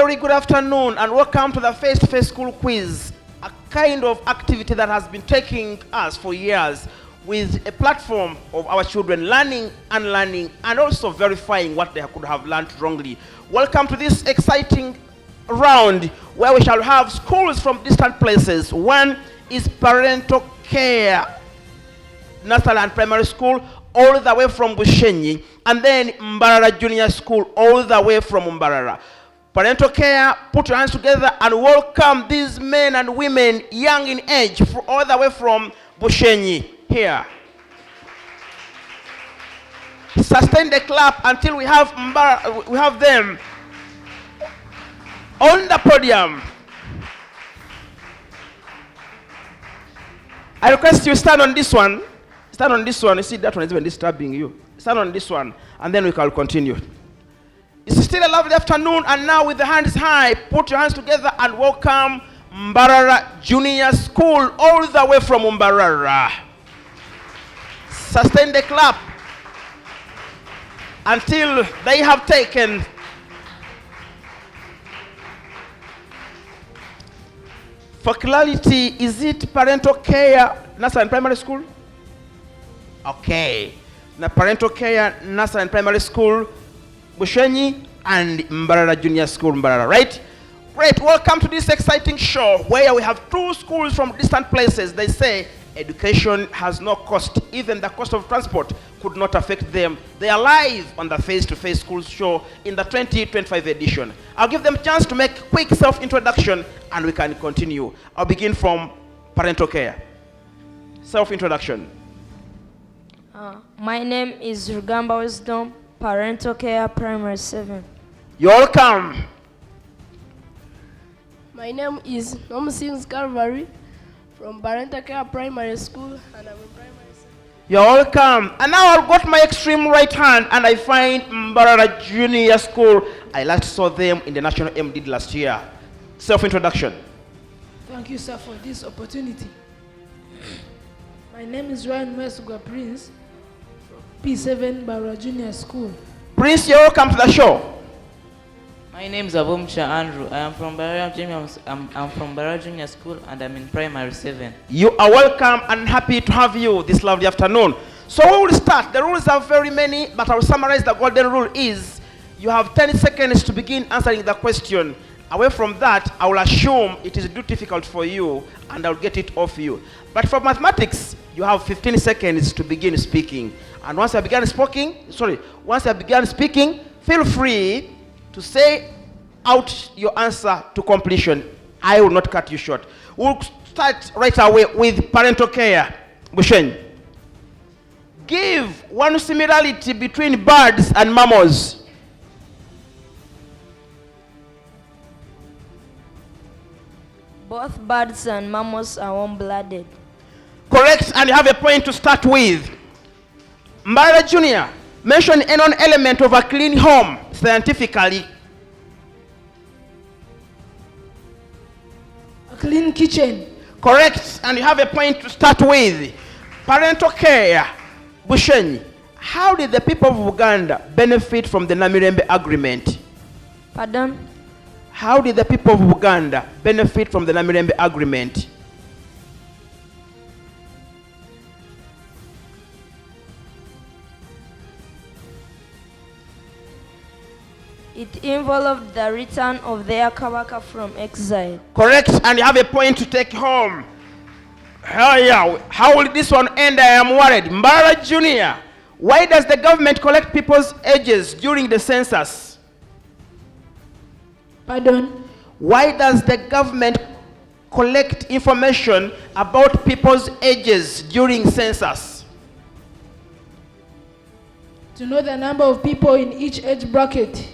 very good afternoon and welcome to the face-to-face school quiz, a kind of activity that has been taking us for years with a platform of our children learning, unlearning, and also verifying what they could have learned wrongly. Welcome to this exciting round where we shall have schools from distant places. One is Parental Care Nursery and Primary School, all the way from Bushenyi, and then Mbarara Junior School, all the way from Mbarara. Parental Care, put your hands together and welcome these men and women, young in age, all the way from Bushenyi. Here. Sustain the clap until we have them on the podium. I request you stand on this one. Stand on this one. You see, that one is even disturbing you. Stand on this one, and then we can continue. It's still a lovely afternoon, and now with the hands high, put your hands together and welcome Mbarara Junior School, all the way from Mbarara. Sustain the clap until they have taken for clarity. Is it Parental Care Nursery and Primary School? Okay. Now Parental Care Nursery and Primary School, Bushenyi, and Mbarara Junior School, Mbarara, right? Great. Welcome to this exciting show where we have two schools from distant places. They say education has no cost. Even the cost of transport could not affect them. They are live on the face-to-face school show in the 2025 edition. I'll give them a chance to make a quick self-introduction and we can continue. I'll begin from Parental Care. Self-introduction. My name is Rugamba Wisdom, Parental Care Primary 7. You're welcome. My name is Nomsings Calvary from Parental Care Primary School, and I'm in Primary 7. You're welcome. And now I've got my extreme right hand and I find Mbarara Junior School. I last saw them in the National MD last year. Self-introduction. Thank you, sir, for this opportunity. My name is Ryan Mesugwa Prince from P7 Mbarara Junior School. Prince, you're welcome to the show. My name is Abumcha Andrew. I am from Mbarara Junior. I'm from Mbarara Junior School and I'm in Primary 7. You are welcome and happy to have you this lovely afternoon. So we will start. The rules are very many, but I will summarize. The golden rule is you have 10 seconds to begin answering the question. Away from that, I will assume it is too difficult for you and I will get it off you. But for mathematics, you have 15 seconds to begin speaking. And once I begin speaking, feel free to say out your answer to completion. I will not cut you short. We'll start right away with Parental Care. Bushen, give one similarity between birds and mammals. Both birds and mammals are warm-blooded. Correct, and you have a point to start with. Mbarara Junior, mention any element of a clean home scientifically. A clean kitchen. Correct, and you have a point to start with. Parental Care, Bushenyi, how did the people of Uganda benefit from the Namirembe Agreement? Pardon? How did the people of Uganda benefit from the Namirembe Agreement? It involved the return of their Kabaka from exile. Correct, and you have a point to take home. How will this one end? I am worried. Mbarara Junior, why does the government collect people's ages during the census? Pardon? Why does the government collect information about people's ages during census? To know the number of people in each age bracket.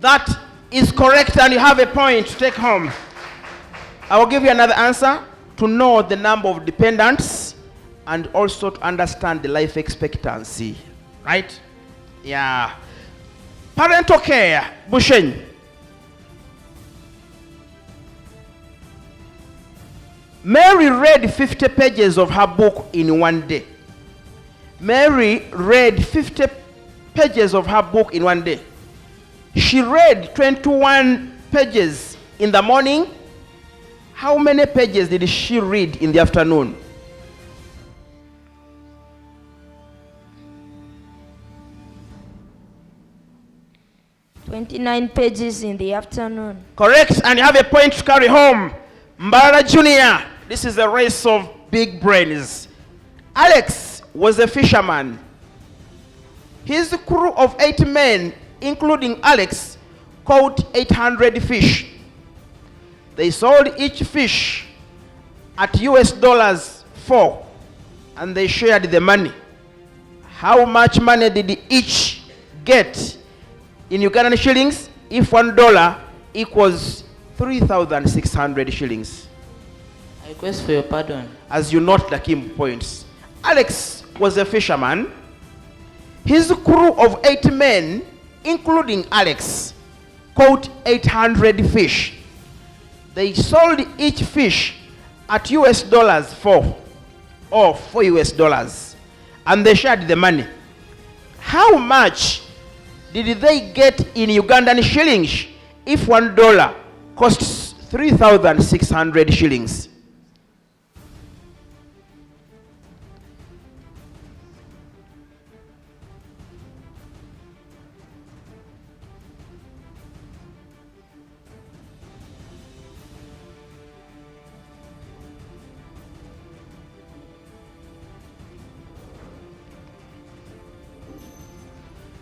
That is correct, and you have a point to take home. I will give you another answer. To know the number of dependents and also to understand the life expectancy. Right? Yeah. Parental Care, Bushen. Mary read 50 pages of her book in one day. Mary read 50 pages of her book in one day. She read 21 pages in the morning. How many pages did she read in the afternoon? "29 pages in the afternoon." Correct, and you have a point to carry home. Mbarara Jr., this is a race of big brains. Alex was a fisherman. His crew of 8 men, including Alex, caught 800 fish. They sold each fish at $4, and they shared the money. How much money did each get in Ugandan shillings if $1 equals 3,600 shillings? I request for your pardon. As you note the key points. Alex was a fisherman. His crew of 8 men, including Alex, caught 800 fish. They sold each fish at $4 or $4, and they shared the money. How much did they get in Ugandan shillings if $1 costs 3,600 shillings?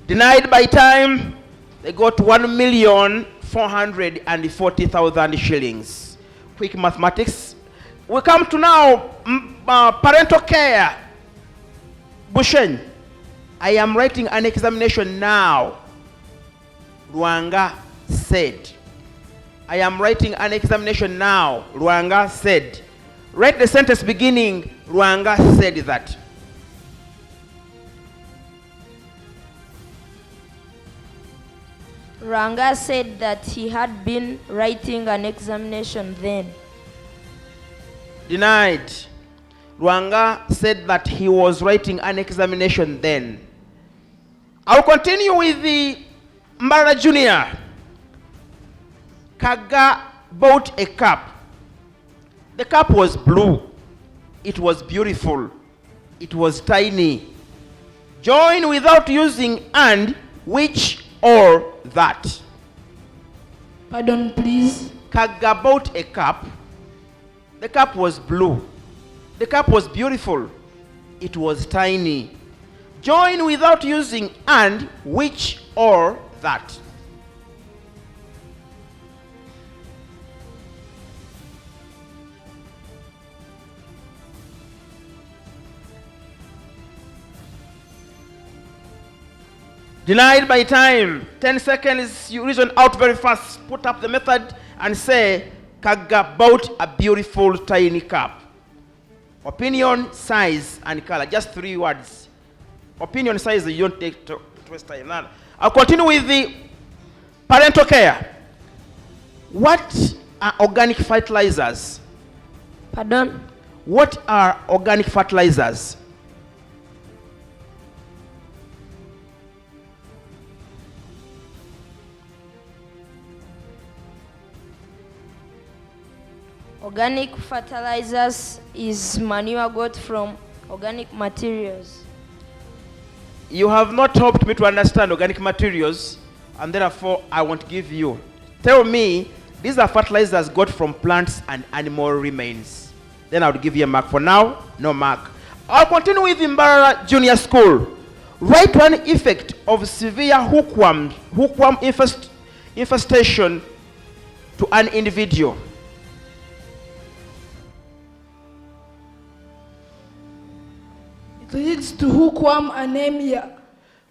Denied by time, they got 1,440,000 shillings. Quick mathematics. We come to now parental care. Bushen, I am writing an examination now. Ruanga said. I am writing an examination now. Ruanga said. Write the sentence beginning, Ruanga said that. Ranga said that he had been writing an examination then. Denied. Ruanga said that he was writing an examination then. I'll continue with the Mbarara Jr. Kaga bought a cup. The cup was blue. It was beautiful. It was tiny. Join without using and, which, or that. Pardon, please. Kaga bought a cup. The cup was blue. The cup was beautiful. It was tiny. Join without using and, which, or that. Denied by time. 10 seconds, you reason out very fast. Put up the method and say, Kaga bought a beautiful tiny cup. Opinion, size, and color. Just 3 words. Opinion, size, you don't take to waste time. Now, I'll continue with the parental care. What are organic fertilizers? Pardon? What are organic fertilizers? Organic fertilizers is manure got from organic materials. You have not helped me to understand organic materials, and therefore I won't give you. Tell me, these are fertilizers got from plants and animal remains. Then I would give you a mark. For now, no mark. I'll continue with Mbarara Junior School. Write one effect of severe hookworm infestation to an individual. It leads to hookworm anemia.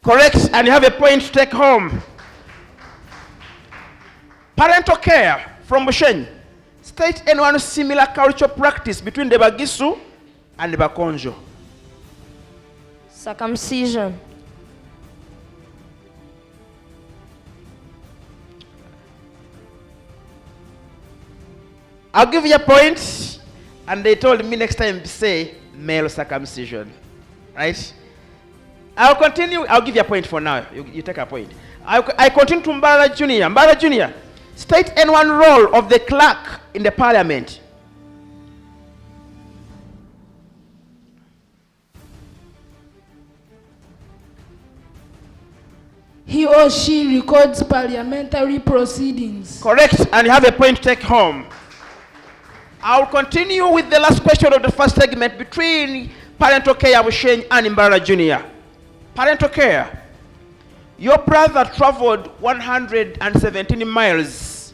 Correct, and you have a point to take home. Parental care from Bushen. State any one similar cultural practice between the Bagisu and the Bakonjo. Circumcision. I'll give you a point, and they told me next time say male circumcision. Right? I'll continue. I'll give you a point for now. You take a point. I continue to Mbarara Junior. Mbarara Junior, state any one role of the clerk in the parliament. He or she records parliamentary proceedings. Correct, and you have a point to take home. I'll continue with the last question of the first segment between Parental Care Bushenyi and Mbarara Junior. Parental Care, your brother traveled 117 miles.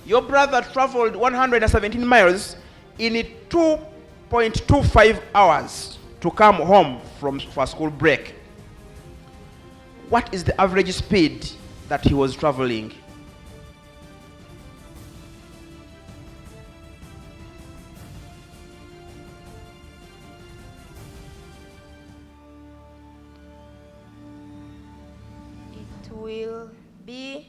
Your brother traveled 117 miles in 2.25 hours to come home for school break. What is the average speed that he was traveling? It will be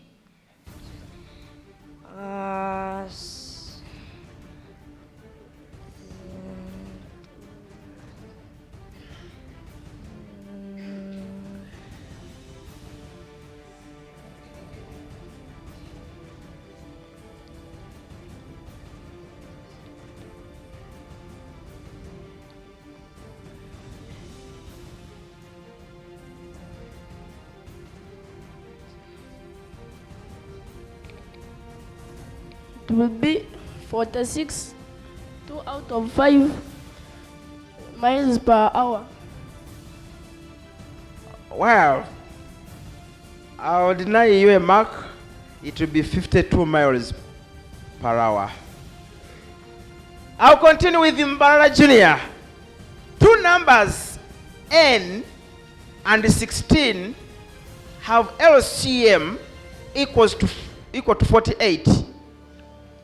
It will be 46, 2 out of 5 miles per hour. Well, I'll deny you a mark. It will be 52 miles per hour. I'll continue with Mbarara Junior. Two numbers, N and 16, have LCM equal to 48,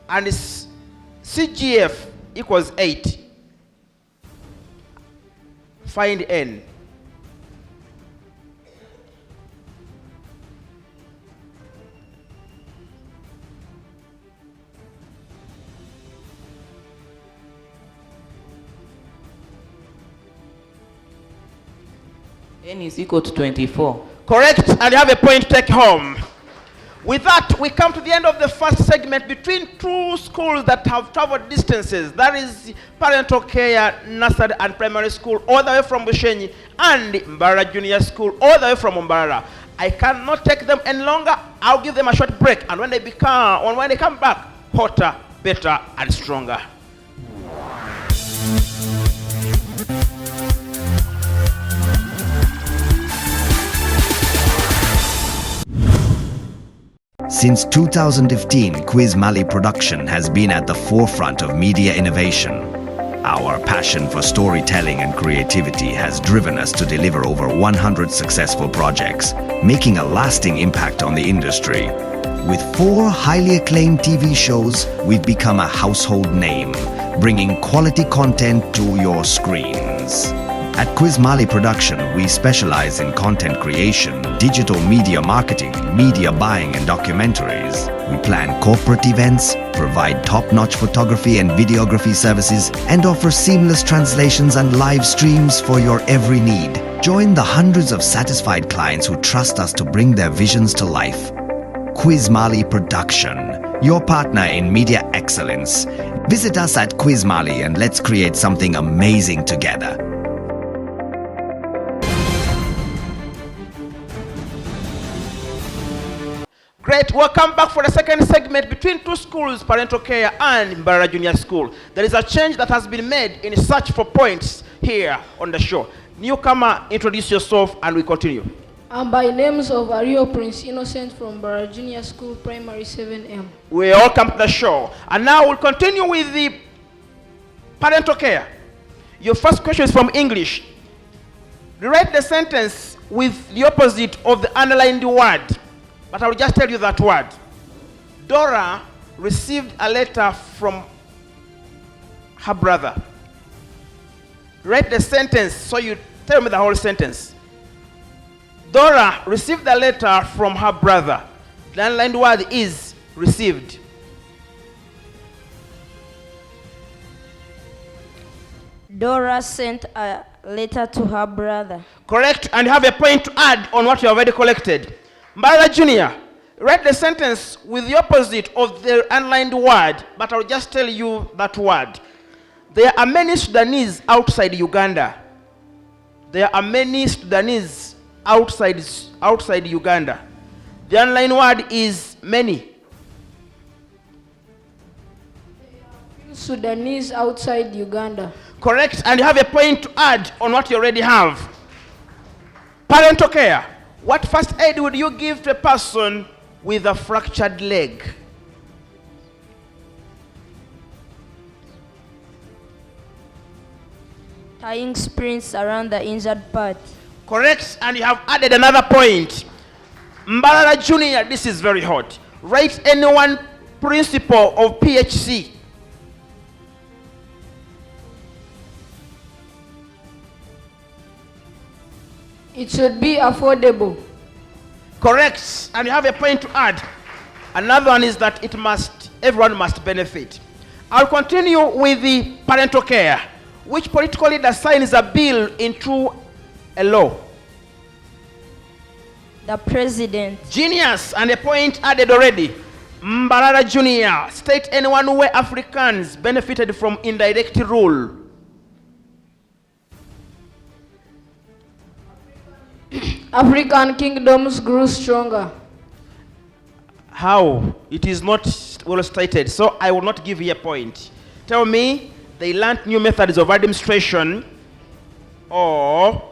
and CGF equals 8. Find N. N is equal to 24. Correct, and you have a point to take home. With that, we come to the end of the first segment between two schools that have traveled distances. That is Parental Care Nursery and Primary School, all the way from Bushenyi, and Mbarara Junior School, all the way from Mbarara. I cannot take them any longer. I'll give them a short break, and when they come back, hotter, better, and stronger. Since 2015, Quiz Mali Production has been at the forefront of media innovation. Our passion for storytelling and creativity has driven us to deliver over 100 successful projects, making a lasting impact on the industry. With 4 highly acclaimed TV shows, we've become a household name, bringing quality content to your screens. At Quiz Mali Production, we specialize in content creation, digital media marketing, media buying and documentaries. We plan corporate events, provide top-notch photography and videography services, and offer seamless translations and live streams for your every need. Join the hundreds of satisfied clients who trust us to bring their visions to life. Quiz Mali Production, your partner in media excellence. Visit us at Quiz Mali and let's create something amazing together. Great, welcome back for the second segment between two schools, Parental Care and Mbarara Junior School. There is a change that has been made in search for points here on the show. Newcomer, introduce yourself and we continue. I'm by names of Ario Prince Innocent from Mbarara Junior School, Primary 7M. We all come to the show. And now we'll continue with the Parental Care. Your first question is from English. Rewrite the sentence with the opposite of the underlined word. But I will just tell you that word. Dora received a letter from her brother. Write the sentence, so you tell me the whole sentence. Dora received a letter from her brother. The underlined word is received. Dora sent a letter to her brother. Correct, and you have a point to add on what you have already collected. Mbarara Junior, write the sentence with the opposite of the underlined word, but I'll just tell you that word. There are many Sudanese outside Uganda. There are many Sudanese outside Uganda. The underlined word is many. Sudanese outside Uganda. Correct, and you have a point to add on what you already have. Parental care. What first aid would you give to a person with a fractured leg? Tying sprints around the injured part. Correct, and you have added another point. Mbarara Junior, this is very hot. Write any one principle of PHC. It should be affordable. Correct, and you have a point to add. Another one is that everyone must benefit. I'll continue with the parental care. Which political leader signs a bill into a law? The president. Genius, and a point added already. Mbarara Junior, state anyone where Africans benefited from indirect rule. African kingdoms grew stronger. How? It is not well stated, so I will not give you a point. Tell me, they learned new methods of administration or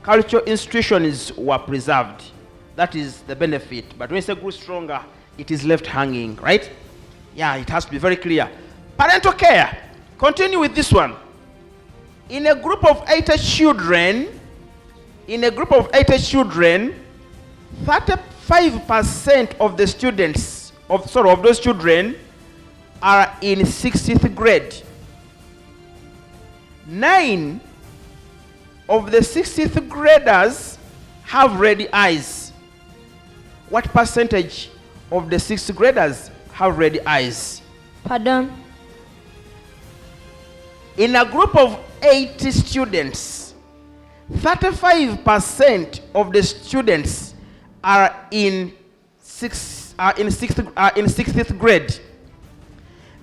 cultural institutions were preserved. That is the benefit. But when you say grew stronger, it is left hanging, right? Yeah, it has to be very clear. Parental care. Continue with this one. In a group of 80 children, 35% of the students of those children are in 60th grade. 9 of the 60th graders have red eyes. What percentage of the 6th graders have red eyes? Pardon? In a group of 80 students, 35% of the students are in 60th grade.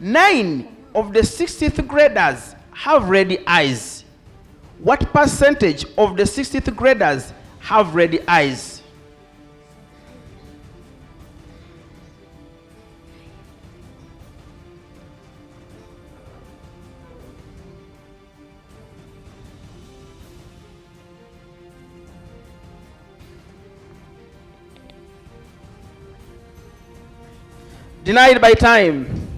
9 of the 60th graders have red eyes. What percentage of the 60th graders have red eyes? Denied by time.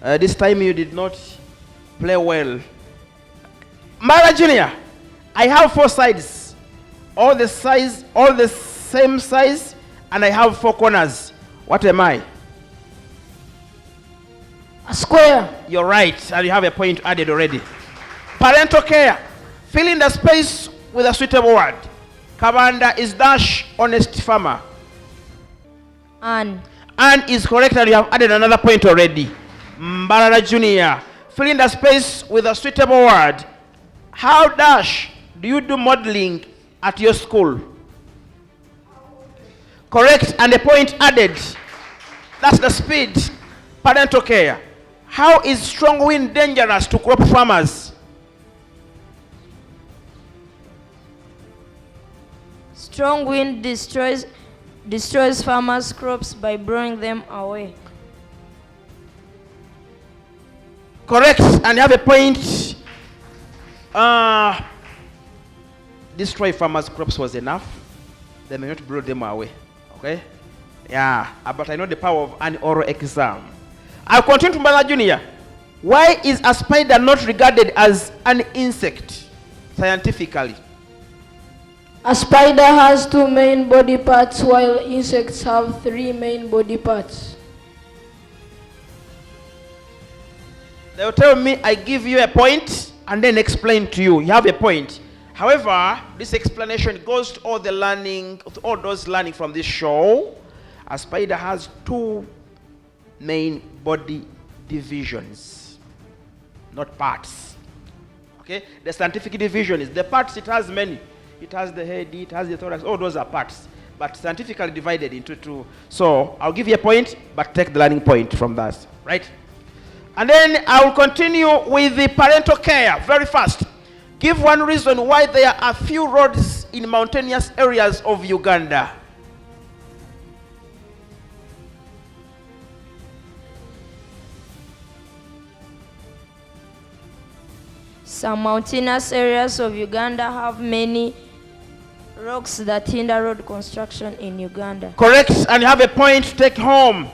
This time you did not play well. Mbarara Junior, I have 4 sides. All the same size, and I have 4 corners. What am I? A square. You're right, and you have a point added already. Parental care. Fill in the space with a suitable word. Kabanda is dash honest farmer. Anne. Anne is correct, and you have added another point already. Mbarara Junior, fill in the space with a suitable word. How dash do you do modeling at your school? Correct, and a point added. That's the speed. Parental care. How is strong wind dangerous to crop farmers? Strong wind destroys farmers' crops by blowing them away. Correct, and you have a point. Destroy farmers' crops was enough. They may not blow them away. Okay? Yeah, but I know the power of an oral exam. I'll continue to Mbarara Junior. Why is a spider not regarded as an insect scientifically? A spider has 2 main body parts, while insects have 3 main body parts. They will tell me I give you a point and then explain to you. You have a point. However, this explanation goes to all the learning, to all those learning from this show. A spider has 2 main body divisions, not parts. Okay? The scientific division is the parts. It has many. It has the head, it has the thorax. All those are parts. but scientifically divided into two. So I'll give you a point, but take the learning point from that, right? And then I will continue with the parental care very fast. Give one reason why there are few roads in mountainous areas of Uganda. Some mountainous areas of Uganda have many rocks that hinder road construction in Uganda. Correct, and you have a point to take home.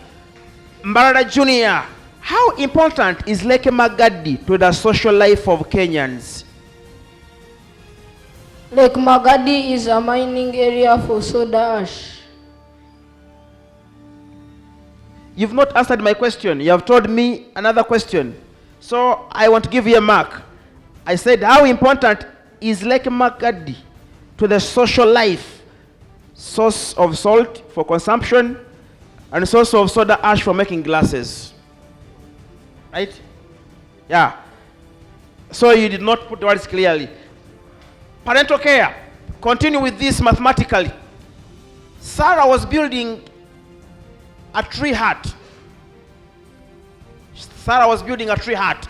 Mbarara Junior, how important is Lake Magadi to the social life of Kenyans? Lake Magadi is a mining area for soda ash. You've not answered my question. You have told me another question. So I want to give you a mark. I said, how important is Lake Magadi to the social life? Source of salt for consumption and source of soda ash for making glasses. Right? Yeah. So you did not put the words clearly. Parental care. Continue with this mathematically. Sarah was building a tree hut. Sarah was building a tree hut.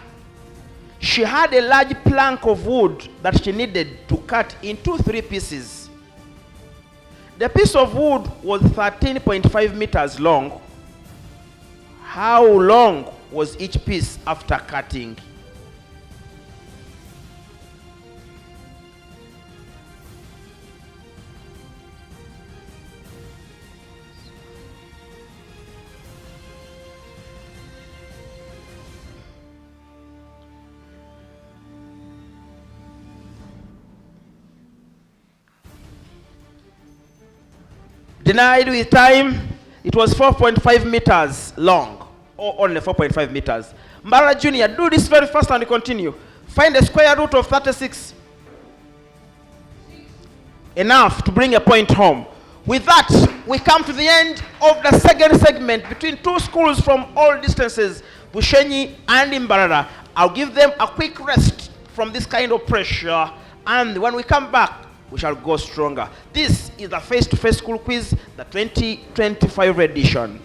She had a large plank of wood that she needed to cut into 3 pieces. The piece of wood was 13.5 meters long. How long was each piece after cutting? Denied with time, it was 4.5 meters long, or only 4.5 meters. Mbarara Junior, do this very fast and continue. Find the square root of 36. Enough to bring a point home. With that, we come to the end of the second segment between two schools from all distances, Bushenyi and Mbarara. I'll give them a quick rest from this kind of pressure, and when we come back, we shall go stronger. This is the face-to-face school quiz, the 2025 edition.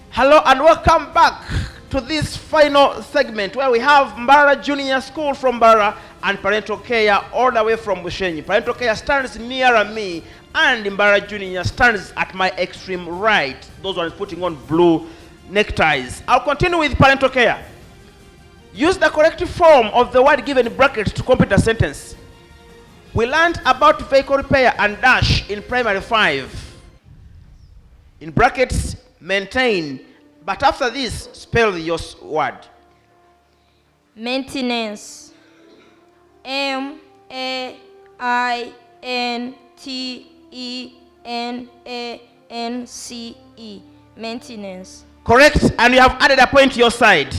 Hello and welcome back to this final segment where we have Mbarara Junior School from Mbarara and Parental Care all the way from Bushenyi. Parental Care stands nearer me and Mbarara Junior stands at my extreme right. Those ones putting on blue neckties. I'll continue with Parental Care. Use the corrective form of the word given in brackets to complete a sentence. We learned about vehicle repair and dash in primary 5. In brackets, maintain. But after this, spell your word. Maintenance. M-A-I-N-T-E-N-A-N-C-E. Maintenance. Correct, and you have added a point to your side.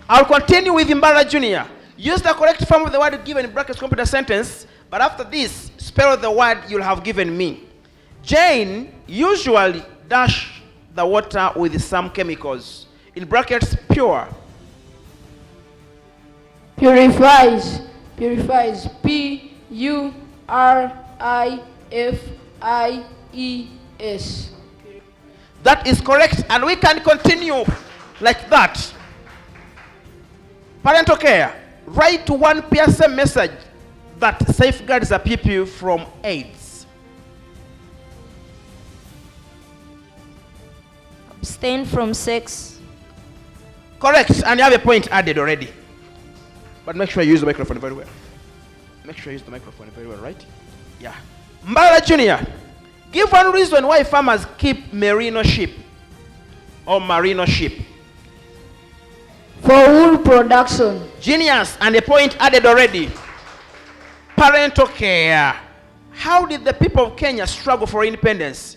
I'll continue with Mbarara Junior. Use the correct form of the word given in brackets to complete a sentence, but after this, spell the word you'll have given me. Jane usually dash the water with some chemicals. In brackets, pure. Purifies. Purifies. P-U-R-I-F-I-E-S. That is correct, and we can continue like that. Parental Care. Write one PSA message that safeguards a pupil from AIDS. Abstain from sex. Correct, and you have a point added already. But make sure you use the microphone very well. Make sure you use the microphone very well, right? Yeah. Mbarara Junior, give one reason why farmers keep merino sheep or merino sheep. For wool production. Genius, and a point added already. Parental Care. How did the people of Kenya struggle for independence?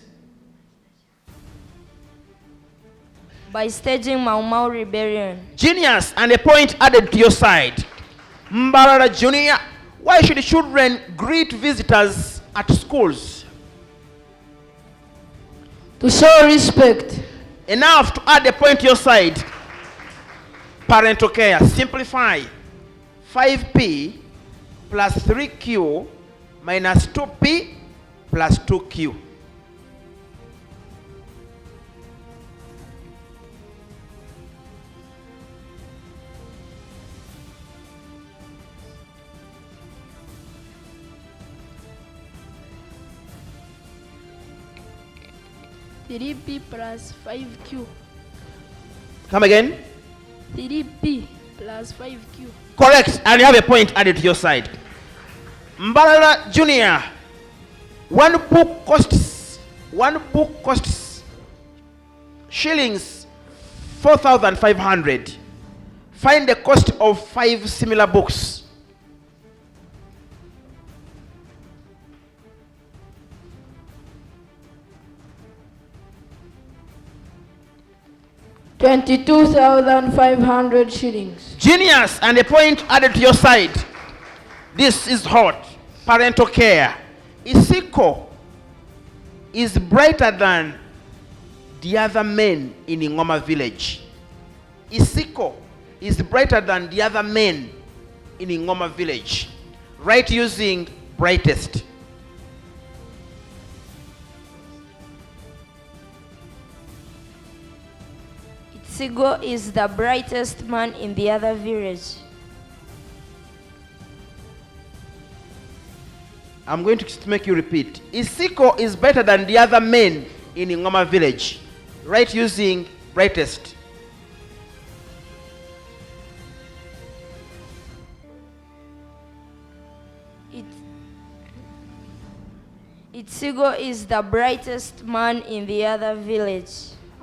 By staging Mau Mau rebellion. Genius, and a point added to your side. Mbarara Junior, why should children greet visitors at schools? To show respect. Enough to add a point to your side. Parental care. Simplify. 5P plus 3Q minus 2P plus 2Q. Three P plus 5Q. Come again. 3P plus 5Q. Correct, and you have a point added to your side. Mbarara Junior, one book costs shillings 4,500. Find the cost of 5 similar books. $22,500. Genius, and a point added to your side. This is hot. Parental care. Isiko is brighter than the other men in Ingoma village. Isiko is brighter than the other men in Ingoma village. Write using brightest. Sigo is the brightest man in the other village. I'm going to make you repeat. Isiko is better than the other men in Ingoma village. Write using brightest. Itsigo is the brightest man in the other village.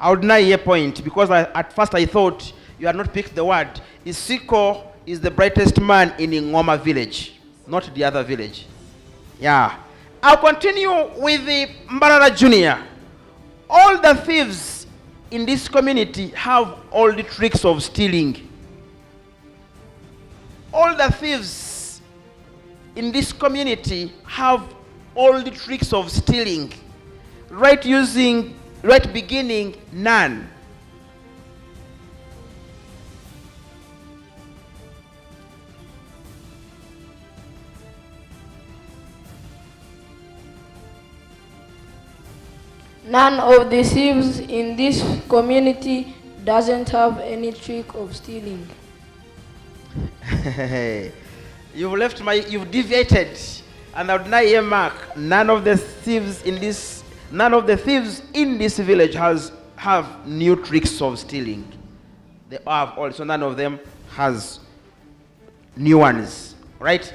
I would deny a point because at first I thought you had not picked the word. Isiko is the brightest man in Ingoma village, not the other village. Yeah. I'll continue with the Mbarara Junior. All the thieves in this community have all the tricks of stealing. All the thieves in this community have all the tricks of stealing. Right beginning none. None of the thieves in this community doesn't have any trick of stealing. You've deviated, and I would deny a mark. None of the thieves in this village have new tricks of stealing. They have also, none of them has new ones. Right?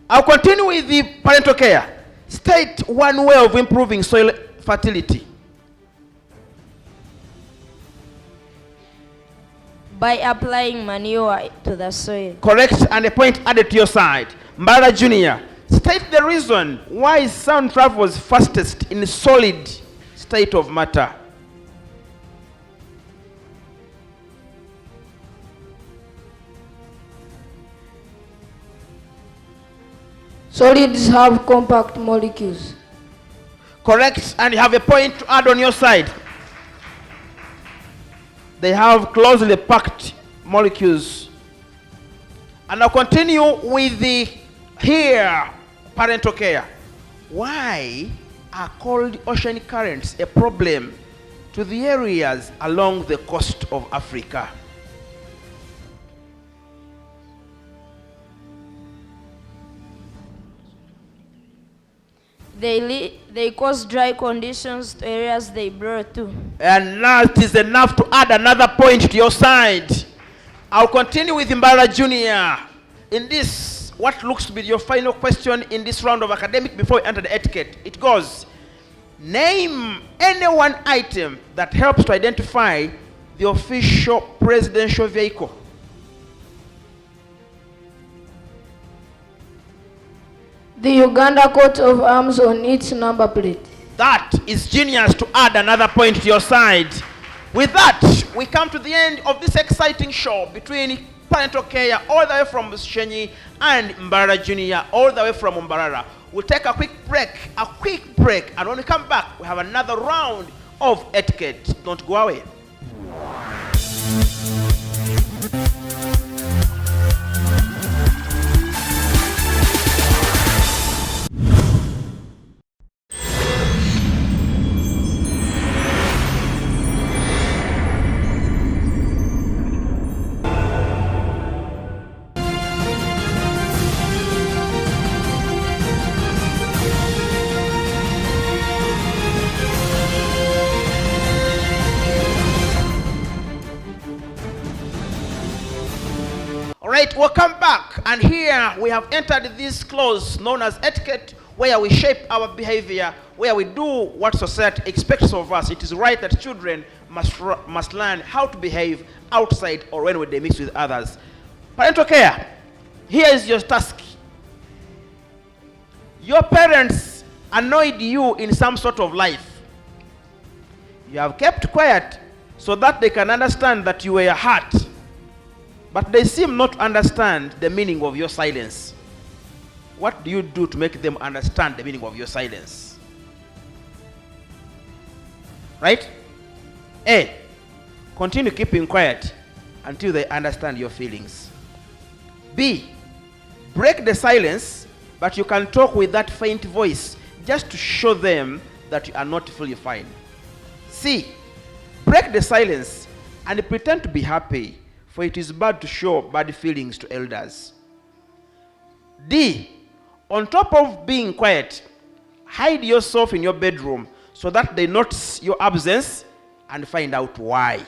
I'll continue with the parental care. State one way of improving soil fertility. By applying manure to the soil. Correct, and a point added to your side. Mbarara Junior, state the reason why sound travels fastest in solid state of matter. Solids have compact molecules. Correct, and you have a point to add on your side. They have closely packed molecules. And I'll continue with the parental care. Why are cold ocean currents a problem to the areas along the coast of Africa? They cause dry conditions to areas they brought to. And that is enough to add another point to your side. I'll continue with Mbarara Junior. In this, what looks to be your final question in this round of academic before we enter the etiquette. It goes, name any one item that helps to identify the official presidential vehicle. The Uganda coat of arms on its number plate. That is genius to add another point to your side. With that, we come to the end of this exciting show between parental care all the way from Shenyi and Mbarara Junior all the way from Mbarara. We'll take a quick break, and when we come back, we have another round of etiquette. Don't go away. Right, welcome back. And here we have entered this clause known as etiquette, where we shape our behavior, where we do what society expects of us. It is right that children must learn how to behave outside or when they mix with others. Parental care. Here is your task. Your parents annoyed you in some sort of life. You have kept quiet so that they can understand that you were hurt. But they seem not to understand the meaning of your silence. What do you do to make them understand the meaning of your silence? Right? A. Continue keeping quiet until they understand your feelings. B. Break the silence, but you can talk with that faint voice just to show them that you are not fully fine. C. Break the silence and pretend to be happy, for it is bad to show bad feelings to elders. D. On top of being quiet, hide yourself in your bedroom so that they notice your absence and find out why.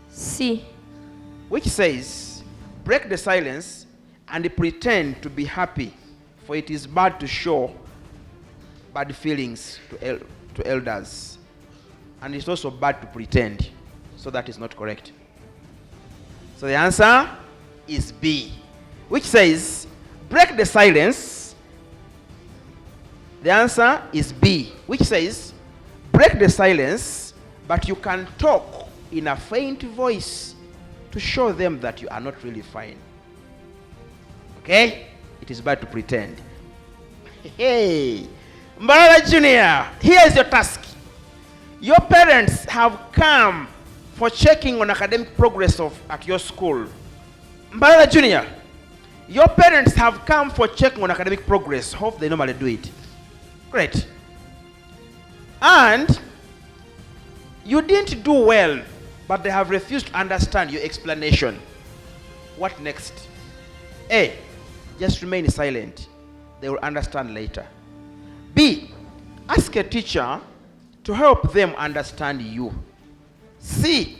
C. Which says, break the silence and pretend to be happy, for it is bad to show bad feelings to elders. And it's also bad to pretend. So that is not correct. So the answer is B, which says, break the silence. The answer is B, which says, break the silence, but you can talk in a faint voice to show them that you are not really fine. Okay? It is bad to pretend. Hey, Mbarara Junior, here is your task. Your parents have come for checking on academic progress at your school. Mbarara Junior, your parents have come for checking on academic progress. Hope they normally do it. Great. And you didn't do well, but they have refused to understand your explanation. What next? A. Just remain silent. They will understand later. B. Ask a teacher to help them understand you. C.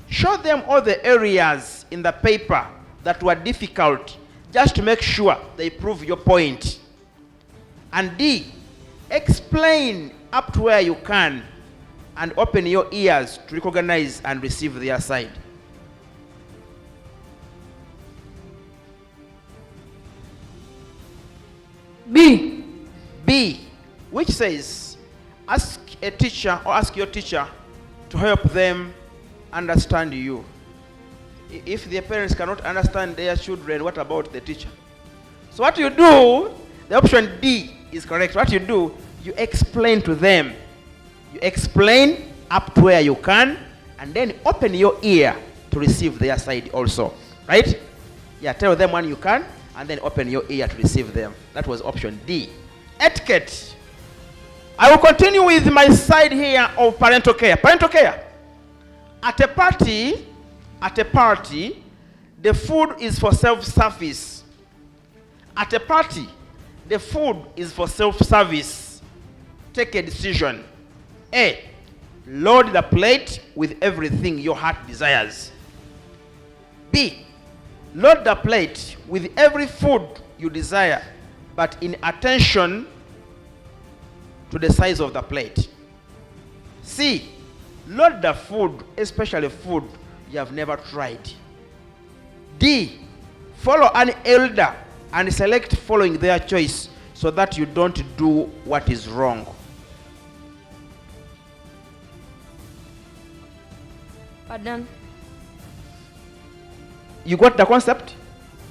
Show them all the areas in the paper that were difficult just to make sure they prove your point. And D. Explain up to where you can and open your ears to recognize and receive their side. B. B, which says, ask a teacher or ask your teacher to help them understand you. If their parents cannot understand their children, what about the teacher? So what you do, the option D is correct. What you do, you explain to them. You explain up to where you can, and then open your ear to receive their side also. Right? Yeah, tell them when you can, and then open your ear to receive them. That was option D. Etiquette. I will continue with my side here of parental care. Parental care. At a party, the food is for self-service. At a party, the food is for self-service. Take a decision. A. Load the plate with everything your heart desires. B. Load the plate with every food you desire, but in attention to the size of the plate. C. Load the food, especially food you have never tried. D. Follow an elder and select following their choice so that you don't do what is wrong. Pardon? You got the concept?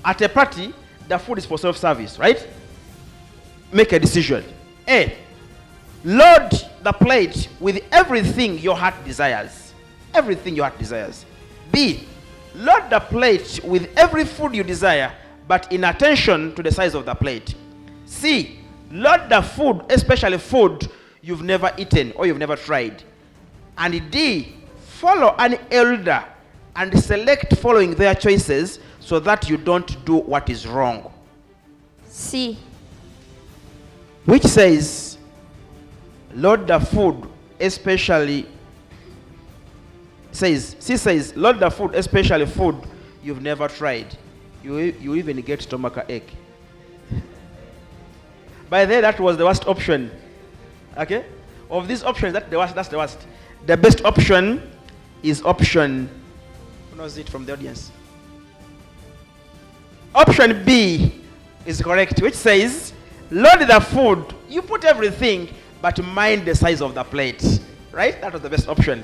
At a party, the food is for self-service, right? Make a decision. A. Load the plate with everything your heart desires. Everything your heart desires. B. Load the plate with every food you desire, but in attention to the size of the plate. C. Load the food, especially food you've never eaten or you've never tried. And D. Follow an elder and select following their choices so that you don't do what is wrong. C. Which says, load the food, especially says, C says, load the food, especially food you've never tried. You even get stomach ache. By the way, that was the worst option. Okay? Of these options, that's the worst. The best option is option, who knows it from the audience? Option B is correct, which says, load the food, you put everything, but mind the size of the plate. Right? That was the best option.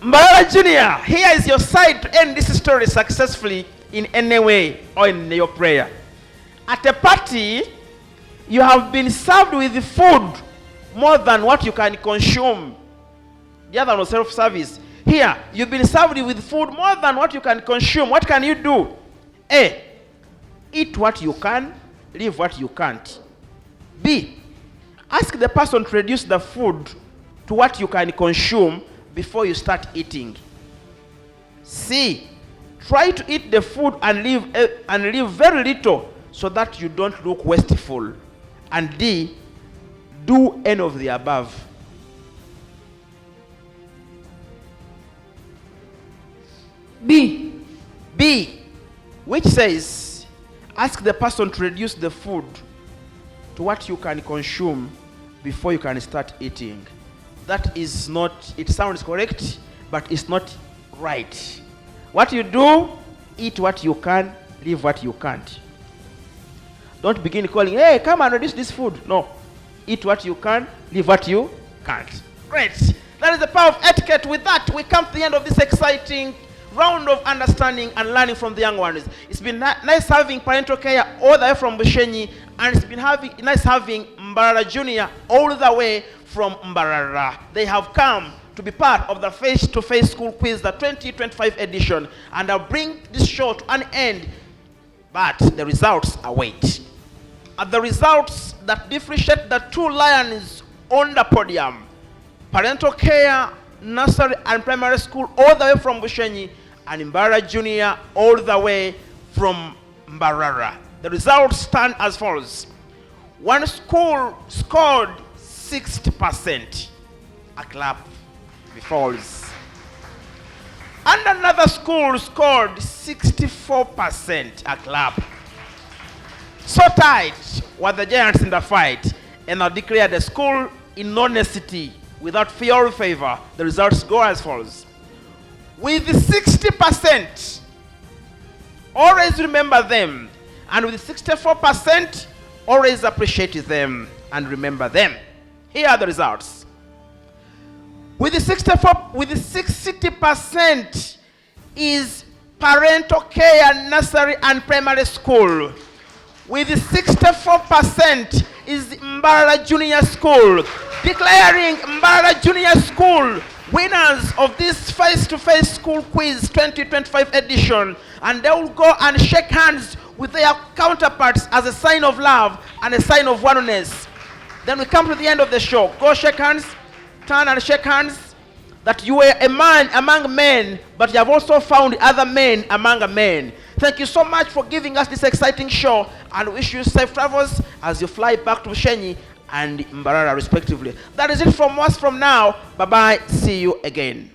Mbarara Junior, here is your side to end this story successfully in any way or in your prayer. At a party, you have been served with food more than what you can consume. The other one was self-service. Here, you've been served with food more than what you can consume. What can you do? A, eat what you can, leave what you can't. B, ask the person to reduce the food to what you can consume before you start eating. C, try to eat the food and leave very little so that you don't look wasteful. And D, do any of the above. B. B, which says, ask the person to reduce the food to what you can consume before you can start eating. That is not, it sounds correct, but it's not right. What you do, eat what you can, leave what you can't. Don't begin calling, hey, come and reduce this food. No. Eat what you can, leave what you can't. Great. That is the power of etiquette. With that, we come to the end of this exciting round of understanding and learning from the young ones. It's been nice having Parental Care all the way from Bushenyi, and it's been nice having Mbarara Junior all the way from Mbarara. They have come to be part of the face-to-face school quiz, the 2025 edition, and I'll bring this show to an end, but the results await. At the results that differentiate the two lions on the podium, Parental Care, Nursery and Primary School all the way from Bushenyi, and Mbarara Junior all the way from Mbarara. The results stand as follows. One school scored 60%. A clap falls. And another school scored 64%. A clap. So tight were the giants in the fight, and I declare the school in honesty, without fear or favor. The results go as follows. With 60%, always remember them. And with 64%, always appreciate them and remember them. Here are the results. With the 60% is Parental Care, Nursery and Primary School. With the 64% is Mbarara Junior School, declaring Mbarara Junior School winners of this face-to-face school quiz 2025 edition, and they will go and shake hands with their counterparts as a sign of love and a sign of oneness. Then we come to the end of the show. Go shake hands, turn and shake hands. That you were a man among men, but you have also found other men among men. Thank you so much for giving us this exciting show, and wish you safe travels as you fly back to Bushenyi and Mbarara respectively. That is it from us from now. Bye-bye. See you again.